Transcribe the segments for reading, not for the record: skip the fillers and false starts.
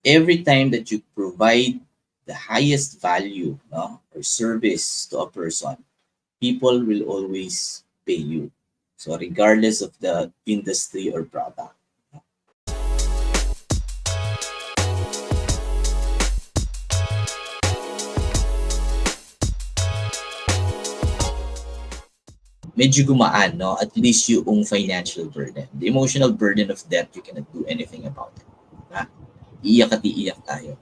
Every time that you provide the highest value, no, or service to a person, people will always pay you. So regardless of the industry or product. Medyo gumaan, no? At least yung financial burden. The emotional burden of debt, you cannot do anything about it. Ha? Iiyak at iiyak tayo.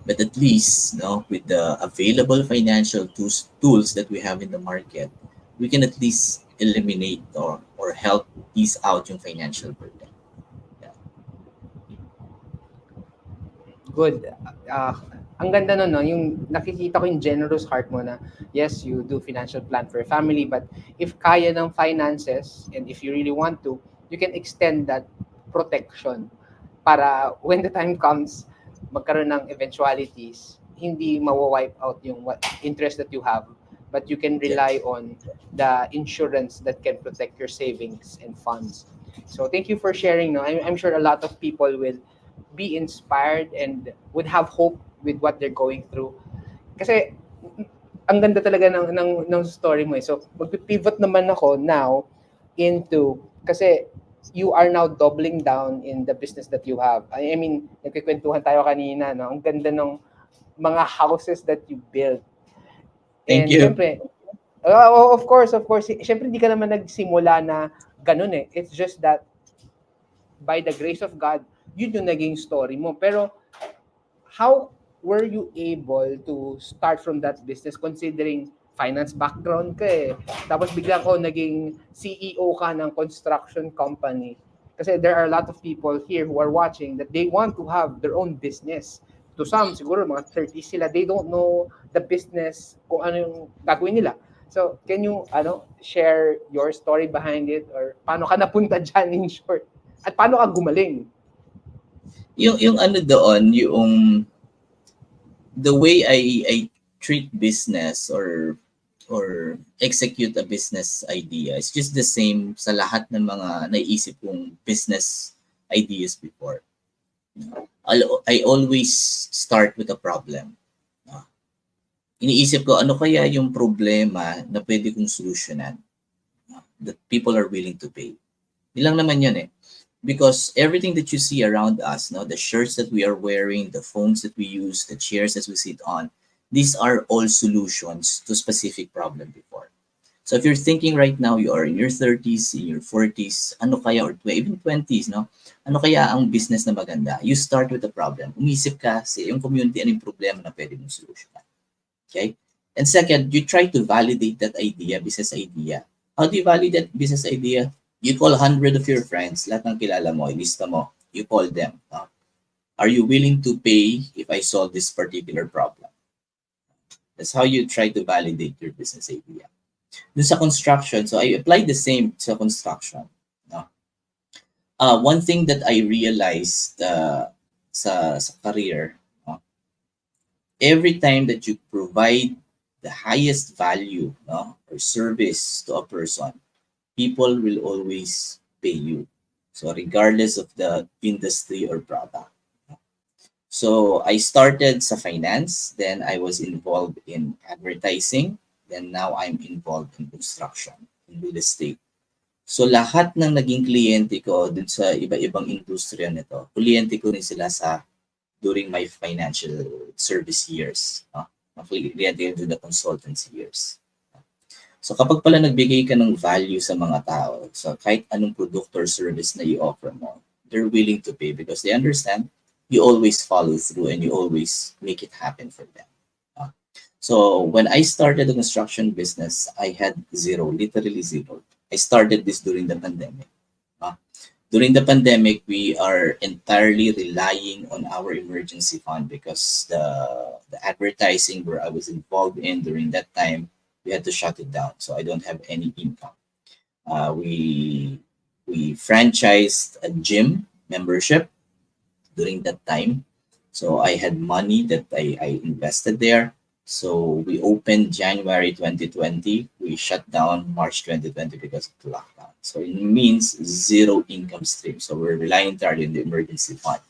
But at least, no, with the available financial tools that we have in the market, we can at least eliminate or help ease out yung financial burden. Yeah. Good. Uh, ang ganda nun, no? Yung nakikita ko yung generous heart mo na, yes, you do financial plan for your family, but if kaya ng finances, and if you really want to, you can extend that protection para when the time comes, magkaroon ng eventualities, hindi mawa-wipe out yung interest that you have, but you can rely Yes. on the insurance that can protect your savings and funds. So thank you for sharing. No, I'm sure a lot of people will be inspired and would have hope with what they're going through. Kasi ang ganda talaga ng story mo eh. So magpipivot naman ako now into, kasi you are now doubling down in the business that you have. I mean, nagkikwentuhan tayo kanina, no? Ang ganda ng mga houses that you built. Thank And you. syempre, of course, syempre hindi ka naman nagsimula na ganun eh. It's just that by the grace of God, yun yung naging story mo. Pero how were you able to start from that business considering finance background ka eh. Tapos bigla ko naging CEO ka ng construction company. Kasi there are a lot of people here who are watching that they want to have their own business. To some, siguro mga 30 sila, they don't know the business, kung ano yung gagawin nila. So, can you share your story behind it or paano ka napunta dyan in short? At paano ka gumaling? Yung ano doon, yung the way I treat business or execute a business idea is just the same sa lahat ng mga naisip kong business ideas before. I always start with a problem. Iniisip ko, ano kaya yung problema na pwede kong solusyonan that people are willing to pay. Nilang naman yun eh. Because everything that you see around us, no, the shirts that we are wearing, the phones that we use, the chairs that we sit on, these are all solutions to specific problem before. So if you're thinking right now, you are in your 30s, in your 40s, ano kaya, or even 20s, no? Ano kaya ang business na maganda? You start with the problem. Umisip ka sa yung community, ano yung problema na pwede mong solusyonan. Okay? And second, you try to validate that idea, business idea. How do you validate business idea? You call 100 of your friends, lahat ng kilala mo, ilista mo, you call them. Are you willing to pay if I solve this particular problem? That's how you try to validate your business idea. Dun sa construction, so I applied the same sa construction. No? One thing that I realized sa career, no? Every time that you provide the highest value, no, or service to a person, people will always pay you. So regardless of the industry or product. So I started sa finance, then I was involved in advertising, then now I'm involved in construction, in real estate. So lahat ng naging kliyente ko dun sa iba-ibang industriya nito, kliyente ko rin sila sa during my financial service years. Kliyente ko dun the consultancy years. So kapag pala nagbigay ka ng value sa mga tao, so kahit anong product or service na i-offer mo, they're willing to pay because they understand you always follow through and you always make it happen for them. So when I started the construction business, I had zero, literally zero. I started this during the pandemic. During the pandemic, we are entirely relying on our emergency fund because the advertising where I was involved in during that time, we had to shut it down. So I don't have any income. We franchised a gym membership during that time. So I had money that I invested there. So we opened January 2020. We shut down March 2020 because of the lockdown. So it means zero income stream. So we're relying entirely on the emergency fund.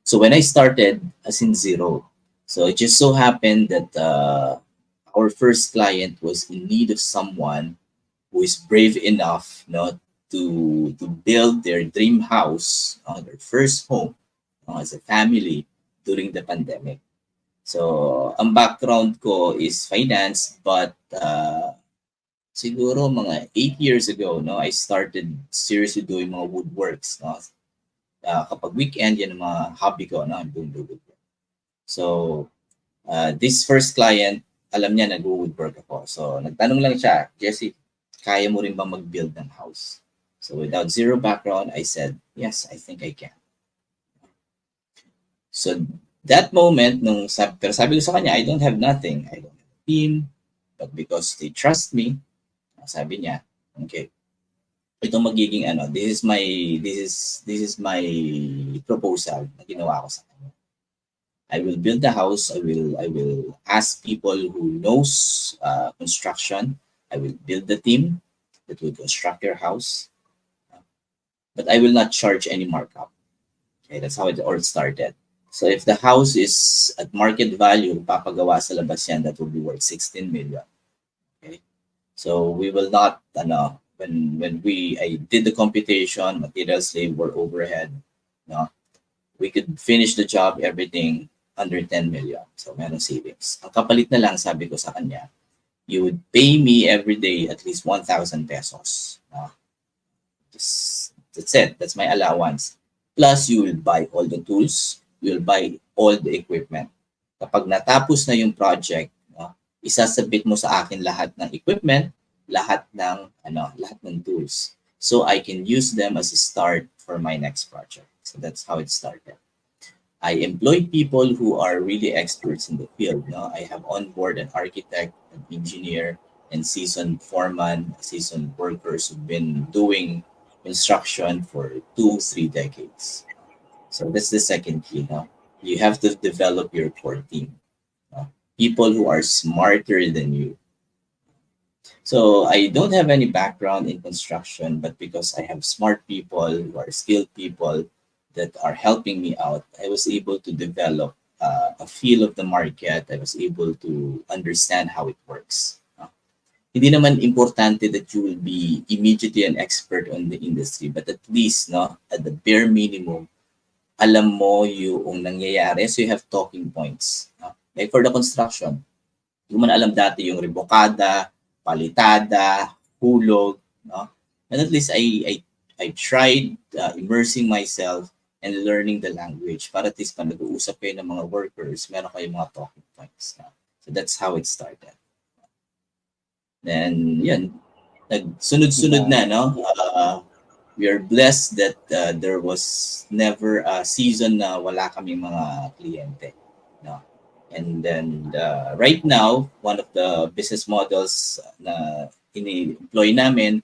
So when I started as in zero, so it just so happened that our first client was in need of someone who is brave enough not to build their dream house, their first home as a family during the pandemic. So ang background ko is finance, but siguro mga 8 years ago, no, I started seriously doing mga woodworks. No? Kapag weekend, yan ang mga hobby ko, no, I'm doing the woodwork. So this first client, alam niya nag-woodwork ako. So nagtanong lang siya, Jesse, kaya mo rin ba mag-build ng house? So without zero background, I said, yes, I think I can. So that moment, pero sabi ko sa kanya, I don't have nothing. I don't have a team. But because they trust me, sabi niya, okay, ito magiging this is my proposal na ginawa ko sa kanya. I will build the house. I will ask people who knows construction. I will build the team that will construct your house. But I will not charge any markup. Okay, that's how it all started. So if the house is at market value, papagawa sa labas yan, that will be worth 16 million. Okay? So we will not, when I did the computation, materials, labor, overhead, no, we could finish the job, everything, under 10 million. So meron savings. Ang kapalit na lang, sabi ko sa kanya, you would pay me every day at least 1,000 pesos. That's it. That's my allowance. Plus, you will buy all the tools. You will buy all the equipment. Kapag natapos na yung project, isasabit mo sa akin lahat ng equipment, lahat ng tools. So I can use them as a start for my next project. So that's how it started. I employ people who are really experts in the field. No? I have on board an architect, an engineer, and seasoned foreman, seasoned workers who've been doing construction for 2-3 decades. So that's the second key. No? You have to develop your core team. No? People who are smarter than you. So I don't have any background in construction, but because I have smart people who are skilled people that are helping me out, I was able to develop a feel of the market. I was able to understand how it works. Hindi naman importante that you will be immediately an expert on the industry, but at least, no, at the bare minimum, alam mo yung nangyayari. So you have talking points. Like for the construction, hindi mo na alam dati yung rebokada, palitada, hulog. No? And at least I tried immersing myself and learning the language para at least pag nag-uusap kayo ng mga workers, meron kayong mga talking points. No? So that's how it started. Then, yun, nagsunod-sunod na, no? We are blessed that there was never a season na wala kaming mga kliyente. No? And then, right now, one of the business models na ini-employ namin,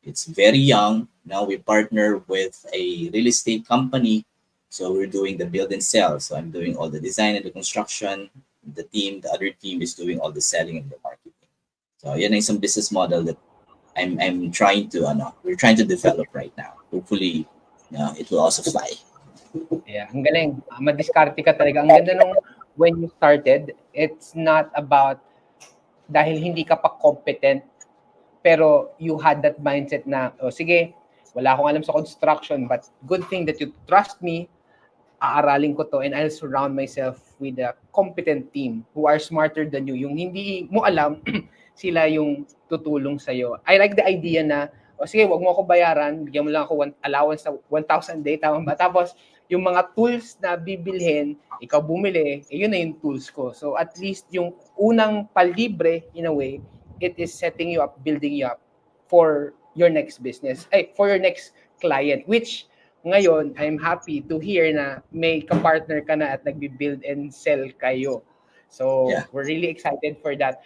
it's very young. Now we partner with a real estate company. So we're doing the build and sell. So I'm doing all the design and the construction. The other team is doing all the selling and the marketing. So yan ang isang business model that I'm trying to we're trying to develop right now. Hopefully, it will also fly. Yeah, ang galing. Madiskarte ka talaga. Ang ganda nung when you started, it's not about dahil hindi ka pa competent, pero you had that mindset na, oh, sige, wala akong alam sa construction, but good thing that you trust me, aaralin ko to, and I'll surround myself with a competent team who are smarter than you. Yung hindi mo alam, sila yung tutulong sa'yo. I like the idea na, o sige, wag mo ako bayaran, bigyan mo lang ako allowance sa 1,000 a day, tama ba? Tapos, yung mga tools na bibilhin, ikaw bumili, yun na yung tools ko. So, at least yung unang palibre, in a way, it is setting you up, building you up for your next business, for your next client, which ngayon, I'm happy to hear na may ka-partner ka na at nagbi-build and sell kayo. So, Yeah. we're really excited for that.